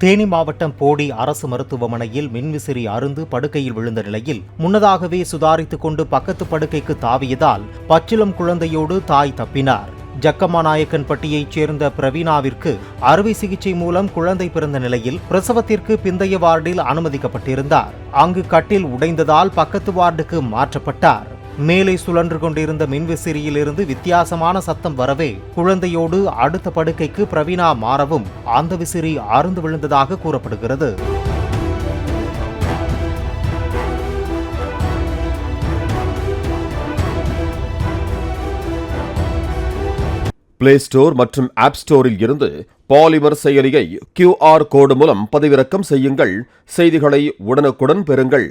தேனி மாவட்டம் போடி அரசு மருத்துவமனையில் மின்விசிறி அருந்து படுக்கையில் விழுந்த நிலையில் முன்னதாகவே சுதாரித்துக் கொண்டு பக்கத்து படுக்கைக்கு தாவியதால் பச்சிளம் குழந்தையோடு தாய் தப்பினார். ஜக்கம்மாநாயக்கன்பட்டியைச் சேர்ந்த பிரவீனாவிற்கு அறுவை சிகிச்சை மூலம் குழந்தை பிறந்த நிலையில் பிரசவத்திற்கு பிந்தைய வார்டில் அனுமதிக்கப்பட்டிருந்தார். அங்கு கட்டில் உடைந்ததால் பக்கத்து வார்டுக்கு மாற்றப்பட்டார். மேலே சுழன்று கொண்டிருந்த மின்விசிறியில் இருந்து வித்தியாசமான சத்தம் வரவே குழந்தையோடு அடுத்த படுக்கைக்கு பிரவீனா மாறவும் அந்த விசிறி அருந்து விழுந்ததாக கூறப்படுகிறது. பிளே ஸ்டோர் மற்றும் ஆப் ஸ்டோரில் இருந்து பாலிமர் செயலியை QR கோடு மூலம் பதிவிறக்கம் செய்யுங்கள். செய்திகளை உடனுக்குடன் பெறுங்கள்.